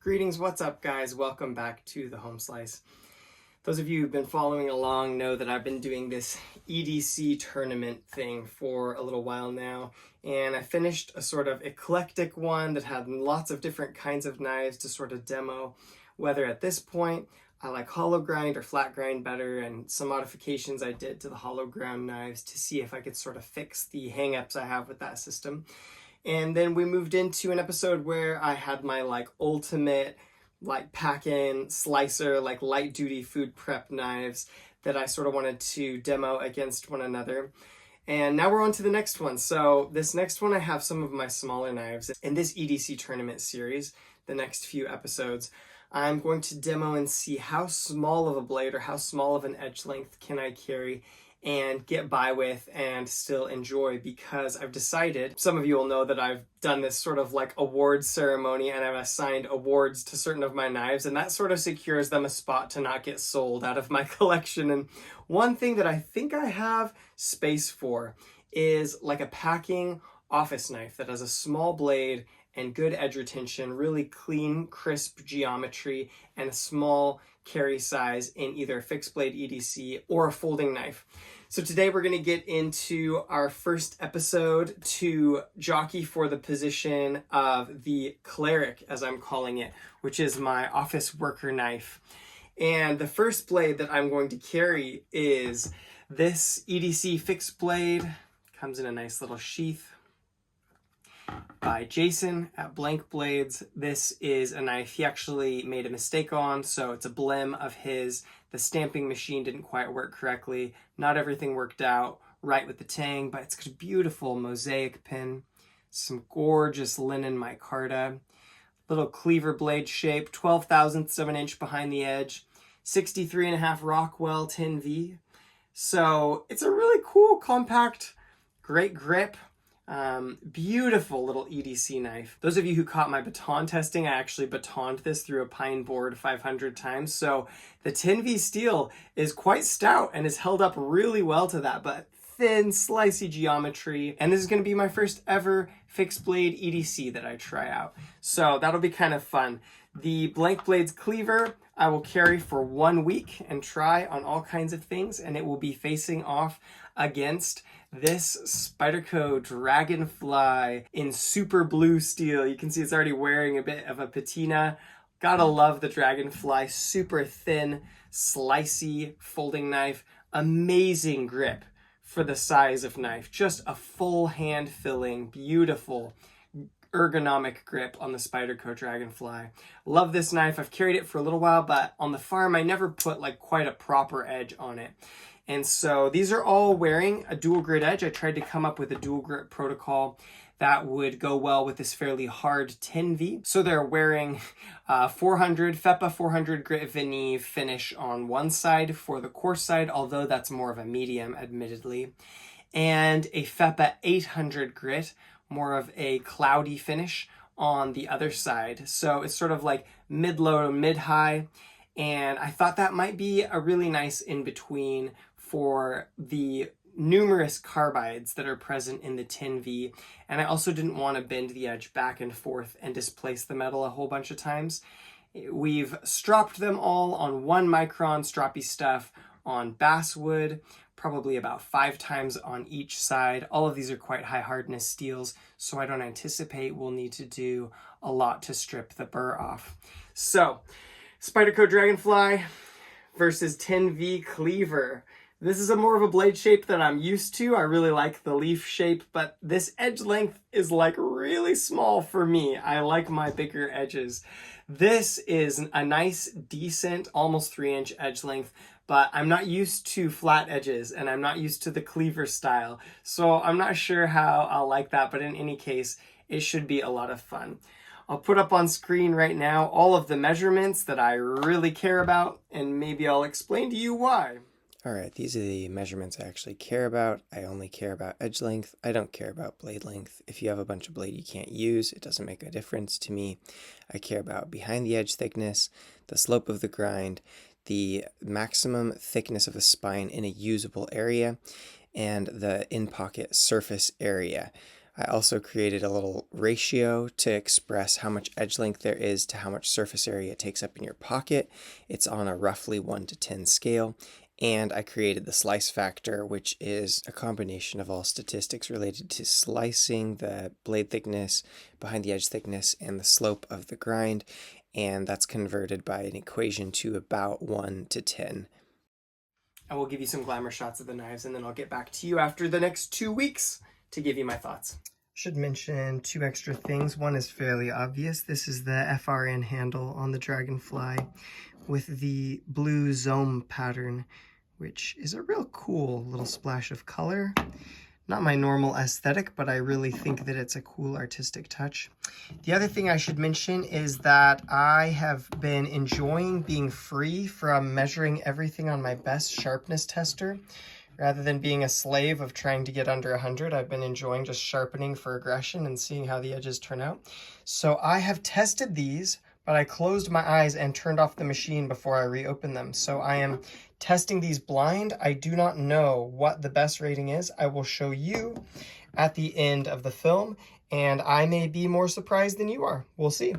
Greetings, what's up guys? Welcome back to the Home Slice. Those of you who've been following along know that I've been doing this EDC tournament thing for a little while now, and I finished a sort of eclectic one that had lots of different kinds of knives to sort of demo, whether at this point I like hollow grind or flat grind better, and some modifications I did to the hollow ground knives to see if I could sort of fix the hang-ups I have with that system. And then we moved into an episode where I had my ultimate pack-in slicer, light duty food prep knives that I sort of wanted to demo against one another. And now we're on to the next one. So this next one, I have some of my smaller knives. In this EDC tournament series, the next few episodes, I'm going to demo and see how small of a blade or how small of an edge length can I carry and get by with and still enjoy, because I've decided, some of you will know that I've done this sort of awards ceremony and I've assigned awards to certain of my knives, and that sort of secures them a spot to not get sold out of my collection. And one thing that I think I have space for is a packing office knife that has a small blade and good edge retention, really clean, crisp geometry, and a small carry size in either a fixed blade EDC or a folding knife. So today we're going to get into our first episode to jockey for the position of the Cleric, as I'm calling it, which is my office worker knife. And the first blade that I'm going to carry is this EDC fixed blade. Comes in a nice little sheath by Jason at Blank Blades. This is a knife he actually made a mistake on, so it's a blim of his. The stamping machine didn't quite work correctly. Not everything worked out right with the tang, but it's got a beautiful mosaic pin, some gorgeous linen micarta, little cleaver blade shape, 12 thousandths of an inch behind the edge, 63.5 Rockwell 10V. So it's a really cool, compact, great grip. Beautiful little EDC knife. Those of you who caught my baton testing, I actually batoned this through a pine board 500 times. So the 10V steel is quite stout and is held up really well to that, but thin, slicey geometry. And this is going to be my first ever fixed blade EDC that I try out. So that'll be kind of fun. The Blank Blades cleaver I will carry for 1 week and try on all kinds of things, and it will be facing off against this Spyderco Dragonfly in super blue steel. You can see it's already wearing a bit of a patina. Gotta love the Dragonfly. Super thin, slicey folding knife. Amazing grip for the size of knife. Just a full hand filling, beautiful ergonomic grip on the Spyderco Dragonfly. Love this knife. I've carried it for a little while, but on the farm I never put quite a proper edge on it. And so these are all wearing a dual grit edge. I tried to come up with a dual grit protocol that would go well with this fairly hard 10V. So they're wearing 400 FEPA 400 grit Veneve finish on one side for the coarse side, although that's more of a medium, admittedly, and a FEPA 800 grit, more of a cloudy finish on the other side. So it's sort of mid-low, mid-high. And I thought that might be a really nice in-between for the numerous carbides that are present in the 10V. And I also didn't want to bend the edge back and forth and displace the metal a whole bunch of times. We've stropped them all on 1 micron stroppy stuff on basswood, probably about 5 times on each side. All of these are quite high hardness steels, so I don't anticipate we'll need to do a lot to strip the burr off. So, Spyderco Dragonfly versus 10V Cleaver. This is more of a blade shape that I'm used to. I really like the leaf shape, but this edge length is really small for me. I like my bigger edges. This is a nice, decent, almost 3-inch edge length, but I'm not used to flat edges and I'm not used to the cleaver style. So I'm not sure how I'll like that, but in any case, it should be a lot of fun. I'll put up on screen right now all of the measurements that I really care about, and maybe I'll explain to you why. Alright, these are the measurements I actually care about. I only care about edge length. I don't care about blade length. If you have a bunch of blade you can't use, it doesn't make a difference to me. I care about behind the edge thickness, the slope of the grind, the maximum thickness of the spine in a usable area, and the in-pocket surface area. I also created a little ratio to express how much edge length there is to how much surface area it takes up in your pocket. It's on a roughly 1 to 10 scale. And I created the slice factor, which is a combination of all statistics related to slicing, the blade thickness, behind the edge thickness, and the slope of the grind. And that's converted by an equation to about 1 to 10. I will give you some glamour shots of the knives, and then I'll get back to you after the next 2 weeks to give you my thoughts. Should mention 2 extra things. One is fairly obvious. This is the FRN handle on the Dragonfly with the blue Zome pattern, which is a real cool little splash of color. Not my normal aesthetic, but I really think that it's a cool artistic touch. The other thing I should mention is that I have been enjoying being free from measuring everything on my best sharpness tester. Rather than being a slave of trying to get under 100, I've been enjoying just sharpening for aggression and seeing how the edges turn out. So I have tested these, but I closed my eyes and turned off the machine before I reopened them. So I am testing these blind. I do not know what the best rating is. I will show you at the end of the film, and I may be more surprised than you are. We'll see.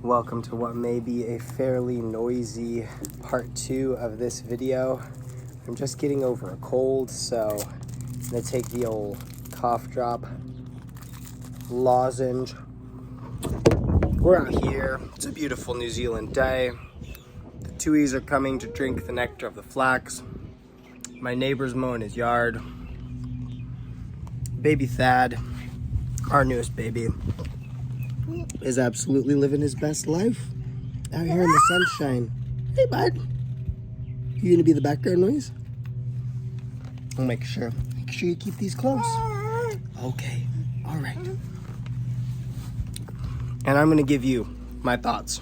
Welcome to what may be a fairly noisy part 2 of this video. I'm just getting over a cold, so I'm gonna take the old cough drop lozenge. We're out here. It's a beautiful New Zealand day. The tuies are coming to drink the nectar of the flax. My neighbor's mowing his yard. Baby Thad, our newest baby, is absolutely living his best life out here in the sunshine. Hey, bud. You gonna be the background noise? I'll make sure you keep these close. Okay, all right. And I'm gonna give you my thoughts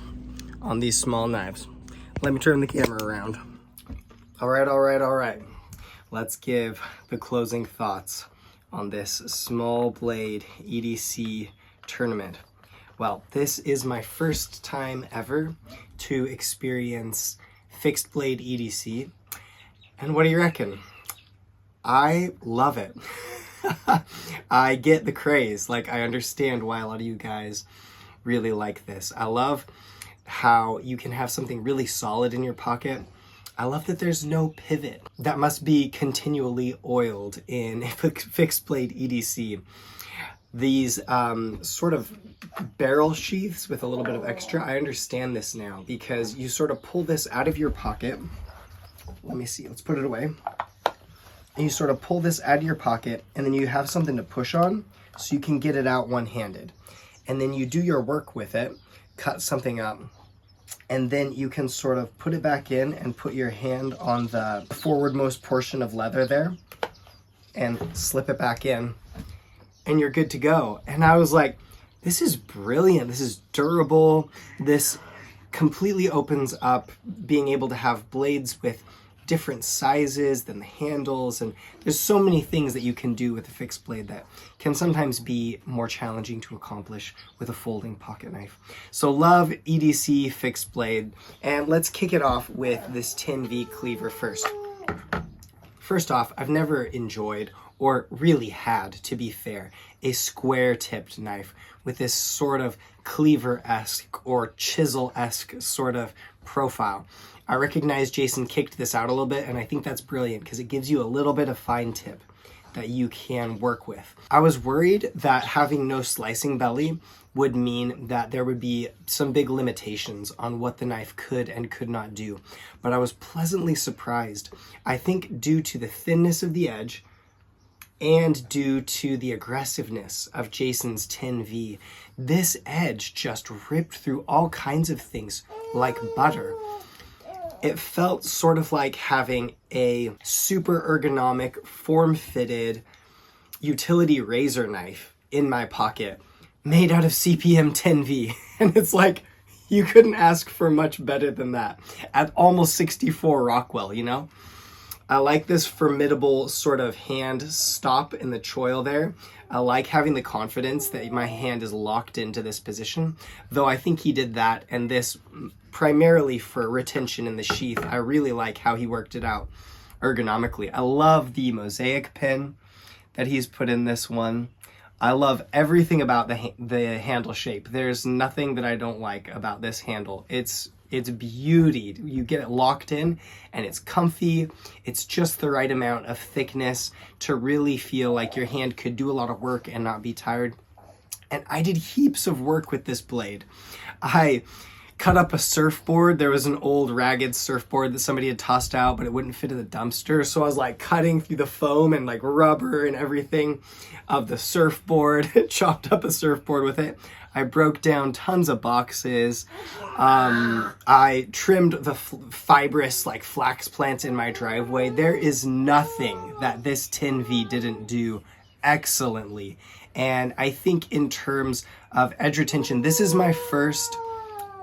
on these small knives. Let me turn the camera around. All right. Let's give the closing thoughts on this small blade EDC tournament. Well, this is my first time ever to experience fixed blade EDC. And what do you reckon? I love it. I get the craze. Like, I understand why a lot of you guys really like this. I love how you can have something really solid in your pocket. I love that there's no pivot that must be continually oiled in a fixed blade EDC. These sort of barrel sheaths with a little bit of extra, I understand this now because you sort of pull this out of your pocket. Let me see, let's put it away. And you sort of pull this out of your pocket, and then you have something to push on so you can get it out one-handed. And then you do your work with it, cut something up, and then you can sort of put it back in and put your hand on the forwardmost portion of leather there and slip it back in, and you're good to go. And I was like, this is brilliant. This is durable. This completely opens up being able to have blades with different sizes than the handles. And there's so many things that you can do with a fixed blade that can sometimes be more challenging to accomplish with a folding pocket knife. So love EDC fixed blade. And let's kick it off with this 10V cleaver first. First off, I've never enjoyed or really had, to be fair, a square-tipped knife with this sort of cleaver-esque or chisel-esque sort of profile. I recognize Jason kicked this out a little bit, and I think that's brilliant because it gives you a little bit of fine tip that you can work with. I was worried that having no slicing belly would mean that there would be some big limitations on what the knife could and could not do, but I was pleasantly surprised. I think due to the thinness of the edge and due to the aggressiveness of Jason's 10V, this edge just ripped through all kinds of things like butter. It felt sort of like having a super ergonomic, form-fitted utility razor knife in my pocket made out of CPM 10V. And it's like, you couldn't ask for much better than that at almost 64 Rockwell, you know? I like this formidable sort of hand stop in the choil there. I like having the confidence that my hand is locked into this position, though I think he did that and this primarily for retention in the sheath. I really like how he worked it out ergonomically. I love the mosaic pin that he's put in this one. I love everything about the handle shape. There's nothing that I don't like about this handle. It's beauty. You get it locked in and it's comfy. It's just the right amount of thickness to really feel like your hand could do a lot of work and not be tired. And I did heaps of work with this blade. I cut up a surfboard. There was an old ragged surfboard that somebody had tossed out, but it wouldn't fit in the dumpster. So I was like cutting through the foam and like rubber and everything of the surfboard, chopped up a surfboard with it. I broke down tons of boxes. I trimmed the fibrous like flax plants in my driveway. There is nothing that this 10V didn't do excellently. And I think in terms of edge retention, this is my first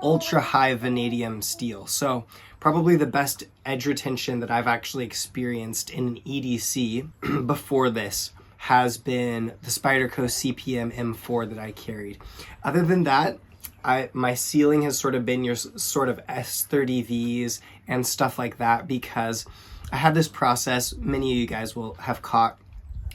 ultra high vanadium steel. So probably the best edge retention that I've actually experienced in an EDC before this has been the Spyderco CPM M4 that I carried. Other than that, my sealing has sort of been your sort of S30Vs and stuff like that, because I had this process, many of you guys will have caught,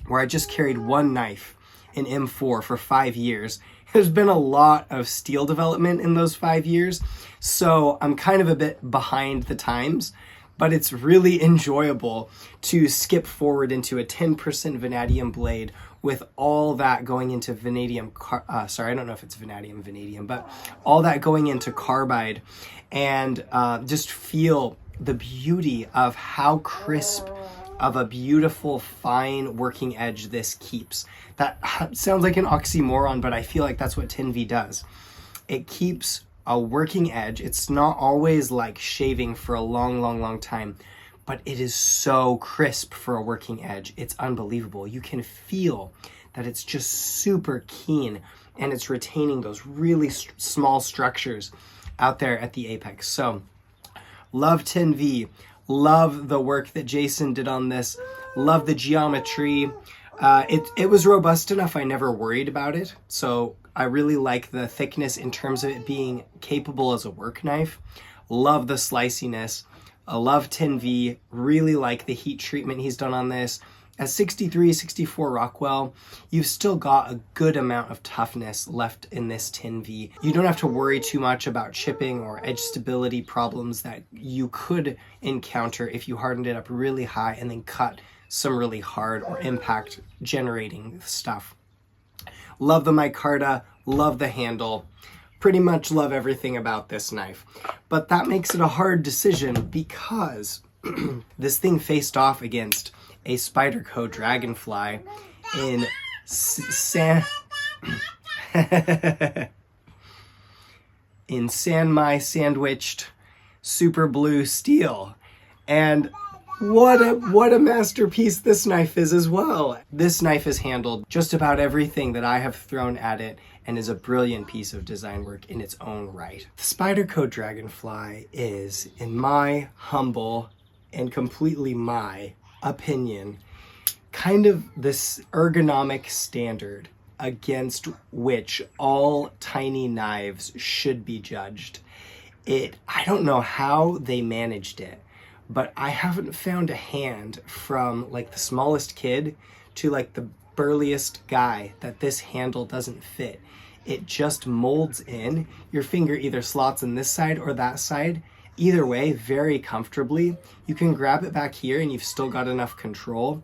where I just carried one knife in M4 for 5 years. There's been a lot of steel development in those 5 years, so I'm kind of a bit behind the times, but it's really enjoyable to skip forward into a 10% vanadium blade with all that going into vanadium, sorry, I don't know if it's vanadium, but all that going into carbide, and just feel the beauty of how crisp of a beautiful, fine working edge this keeps. That sounds like an oxymoron, but I feel like that's what 10V does. It keeps a working edge. It's not always like shaving for a long time, but it is so crisp for a working edge. It's unbelievable. You can feel that it's just super keen and it's retaining those really small structures out there at the apex. So love 10V. Love the work that Jason did on this. Love the geometry. It was robust enough, I never worried about it. So I really like the thickness in terms of it being capable as a work knife. Love the sliciness. I love 10V. Really like the heat treatment he's done on this. At 63, 64 Rockwell, you've still got a good amount of toughness left in this 10V. You don't have to worry too much about chipping or edge stability problems that you could encounter if you hardened it up really high and then cut some really hard or impact generating stuff. Love the micarta, love the handle, pretty much love everything about this knife. But that makes it a hard decision because this thing faced off against a Spyderco Dragonfly in Sanmai sandwiched super blue steel. And what a masterpiece this knife is as well. This knife has handled just about everything that I have thrown at it and is a brilliant piece of design work in its own right. The Spyderco Dragonfly is, in my humble and completely my opinion, kind of this ergonomic standard against which all tiny knives should be judged. I don't know how they managed it, but I haven't found a hand from like the smallest kid to like the burliest guy that this handle doesn't fit. It just molds in. Your finger either slots in this side or that side. Either way, very comfortably. You can grab it back here and you've still got enough control.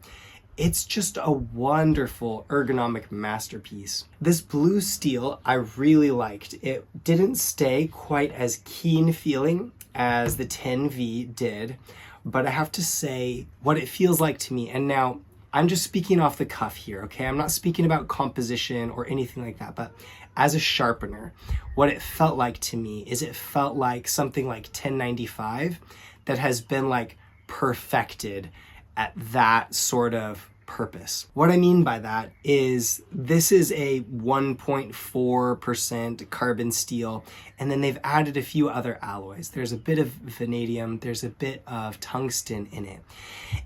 It's just a wonderful ergonomic masterpiece. This blue steel I really liked. It didn't stay quite as keen feeling as the 10V did, but I have to say what it feels like to me, and now I'm just speaking off the cuff here, okay? I'm not speaking about composition or anything like that, but as a sharpener, what it felt like to me is it felt like something like 1095 that has been like perfected at that sort of purpose. What I mean by that is this is a 1.4% carbon steel, and then they've added a few other alloys. There's a bit of vanadium, there's a bit of tungsten in it,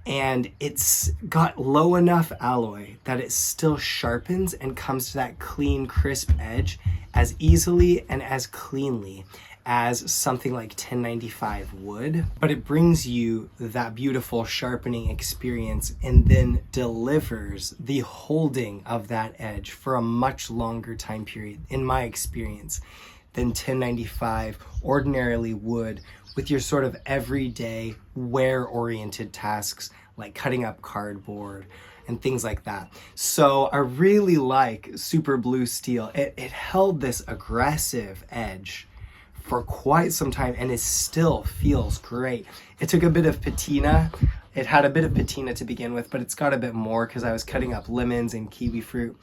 and it's got low enough alloy that it still sharpens and comes to that clean, crisp edge as easily and as cleanly as something like 1095 would, but it brings you that beautiful sharpening experience and then delivers the holding of that edge for a much longer time period, in my experience, than 1095 ordinarily would with your sort of everyday wear-oriented tasks like cutting up cardboard and things like that. So I really like Super Blue Steel. It held this aggressive edge for quite some time, and it still feels great. It took a bit of patina. It had a bit of patina to begin with, but it's got a bit more because I was cutting up lemons and kiwi fruit.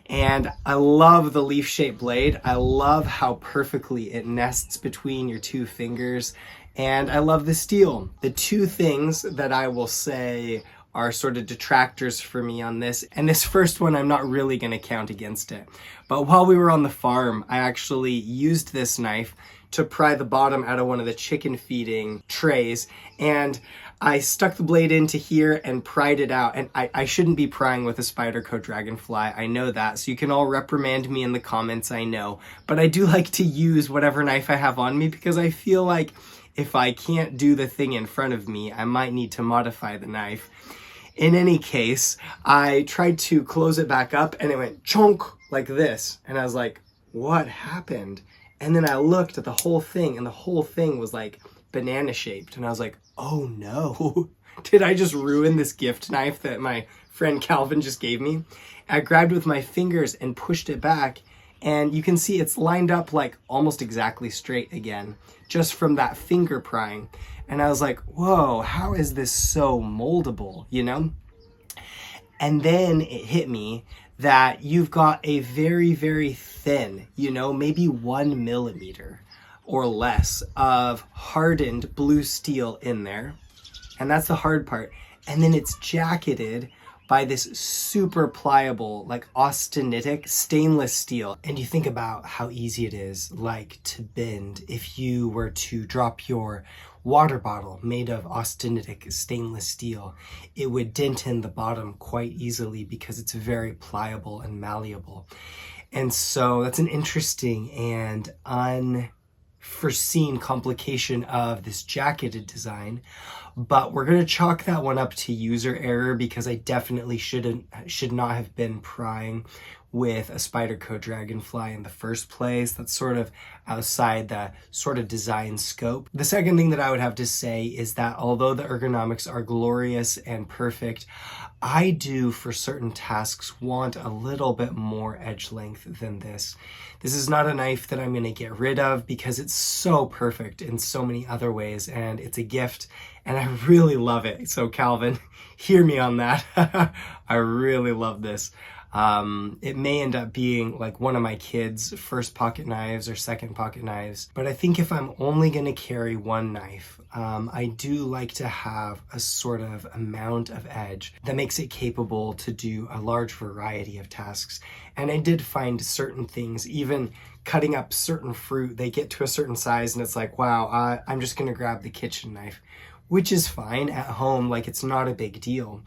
And I love the leaf-shaped blade. I love how perfectly it nests between your two fingers. And I love the steel. The two things that I will say are sort of detractors for me on this, and this first one I'm not really going to count against it. But while we were on the farm, I actually used this knife to pry the bottom out of one of the chicken feeding trays, and I stuck the blade into here and pried it out. And I shouldn't be prying with a Spyderco Dragonfly, I know that, so you can all reprimand me in the comments, I know. But I do like to use whatever knife I have on me because I feel like if I can't do the thing in front of me, I might need to modify the knife. In any case, I tried to close it back up and it went chonk like this. And I was like, what happened? And then I looked at the whole thing and the whole thing was like banana shaped. And I was like, oh no, did I just ruin this gift knife that my friend Calvin just gave me? I grabbed with my fingers and pushed it back, and you can see it's lined up like almost exactly straight again, just from that finger prying. And I was like, whoa, how is this so moldable, you know? And then it hit me that you've got a very, very thin, you know, maybe 1 millimeter or less of hardened blue steel in there. And that's the hard part. And then it's jacketed by this super pliable, like austenitic stainless steel. And you think about how easy it is, like, to bend if you were to drop your water bottle made of austenitic stainless steel. It would dent in the bottom quite easily because it's very pliable and malleable. And so that's an interesting and unforeseen complication of this jacketed design. But we're going to chalk that one up to user error because I definitely should not have been prying with a Spyderco Dragonfly in the first place. That's sort of outside the sort of design scope. The second thing that I would have to say is that although the ergonomics are glorious and perfect, I do for certain tasks want a little bit more edge length than this. This is not a knife that I'm going to get rid of because it's so perfect in so many other ways, and it's a gift and I really love it. So Calvin, hear me on that. I really love this. It may end up being like one of my kids' first pocket knives or second pocket knives, but I think if I'm only going to carry one knife, I do like to have a sort of amount of edge that makes it capable to do a large variety of tasks. And I did find certain things, even cutting up certain fruit, they get to a certain size and it's like, wow, I'm just going to grab the kitchen knife, which is fine at home, like it's not a big deal.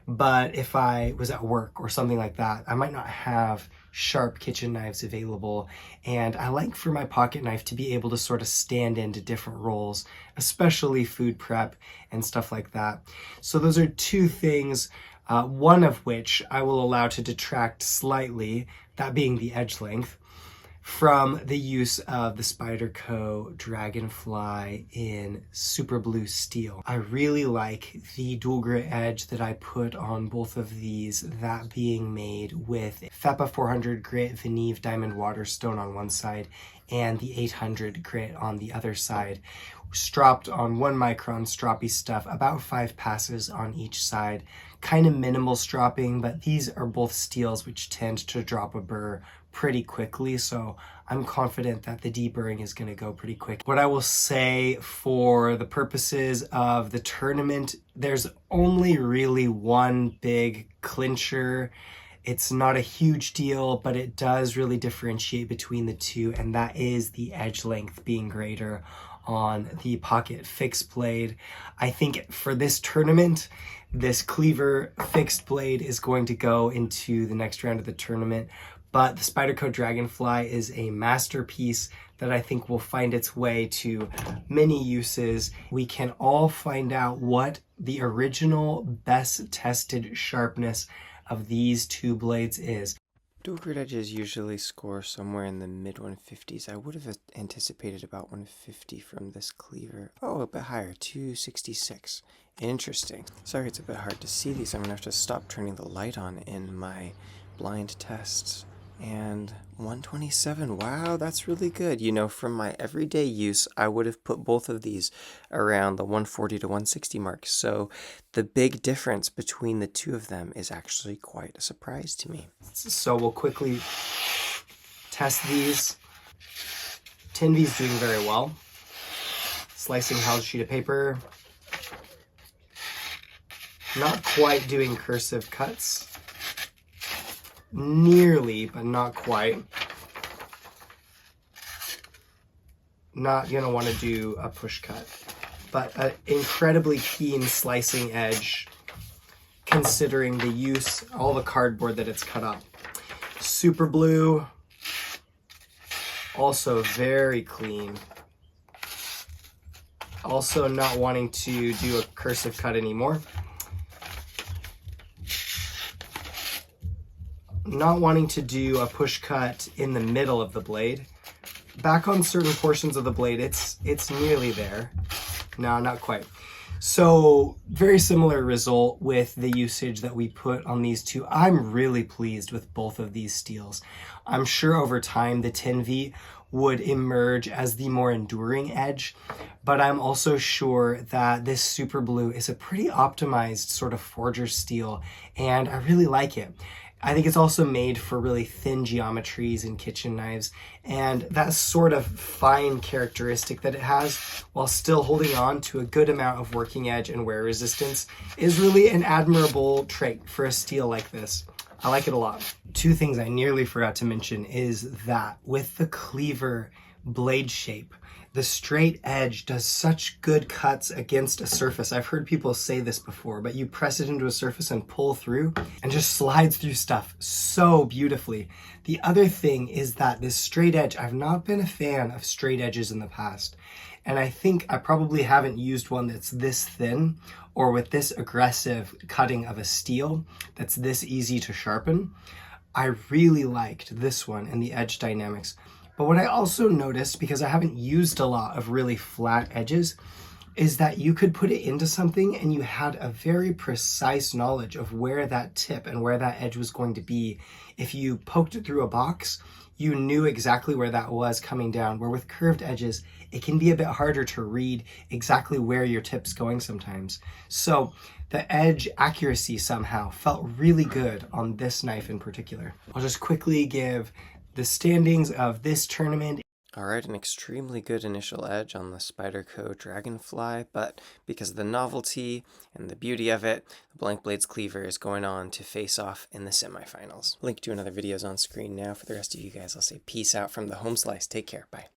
But if I was at work or something like that, I might not have sharp kitchen knives available. And I like for my pocket knife to be able to sort of stand into different roles, especially food prep and stuff like that. So those are two things one of which I will allow to detract slightly, that being the edge length, from the use of the Spyderco Dragonfly in Super Blue Steel. I really like the dual grit edge that I put on both of these, that being made with FEPA 400 grit Veneve Diamond Waterstone on one side and the 800 grit on the other side, stropped on 1 micron stroppy stuff, about 5 passes on each side. Kind of minimal stropping, but these are both steels which tend to drop a burr pretty quickly, so I'm confident that the deburring is going to go pretty quick. What I will say for the purposes of the tournament, there's only really one big clincher. It's not a huge deal, but it does really differentiate between the two, and that is the edge length being greater on the pocket fixed blade. I think for this tournament, this Cleaver fixed blade is going to go into the next round of the tournament, but the Spyderco Dragonfly is a masterpiece that I think will find its way to many uses. We can all find out what the original best tested sharpness of these two blades is. Dual grit edges usually score somewhere in the mid 150s. I would have anticipated about 150 from this Cleaver. Oh, a bit higher, 266. Interesting. Sorry, it's a bit hard to see these. I'm gonna have to stop turning the light on in my blind tests. And 127, wow, that's really good. You know, from my everyday use, I would have put both of these around the 140 to 160 mark. So the big difference between the two of them is actually quite a surprise to me. So we'll quickly test these. Tin V is doing very well. Slicing house sheet of paper. Not quite doing cursive cuts. Nearly, but not quite. Not gonna want to do a push cut, but an incredibly keen slicing edge considering the use, all the cardboard that it's cut up. Super Blue, also very clean. Also not wanting to do a cursive cut anymore. Not wanting to do a push cut in the middle of the blade. Back on certain portions of the blade, it's nearly there. No, not quite. So very similar result with the usage that we put on these two. I'm really pleased with both of these steels. I'm sure over time the Tin V would emerge as the more enduring edge, but I'm also sure that this Super Blue is a pretty optimized sort of forger steel, and I really like it. I think it's also made for really thin geometries in kitchen knives, and that sort of fine characteristic that it has while still holding on to a good amount of working edge and wear resistance is really an admirable trait for a steel like this. I like it a lot. Two things I nearly forgot to mention is that with the Cleaver blade shape, the straight edge does such good cuts against a surface. I've heard people say this before, but you press it into a surface and pull through and just slides through stuff so beautifully. The other thing is that this straight edge, I've not been a fan of straight edges in the past. And I think I probably haven't used one that's this thin or with this aggressive cutting of a steel that's this easy to sharpen. I really liked this one and the edge dynamics. But what I also noticed, because I haven't used a lot of really flat edges, is that you could put it into something and you had a very precise knowledge of where that tip and where that edge was going to be. If you poked it through a box, you knew exactly where that was coming down, where with curved edges, it can be a bit harder to read exactly where your tip's going sometimes. So the edge accuracy somehow felt really good on this knife in particular. I'll just quickly give the standings of this tournament. Alright, an extremely good initial edge on the Spyderco Dragonfly, but because of the novelty and the beauty of it, the Blank Blades Cleaver is going on to face off in the semifinals. Link to another video is on screen now. For the rest of you guys, I'll say peace out from the home slice. Take care. Bye.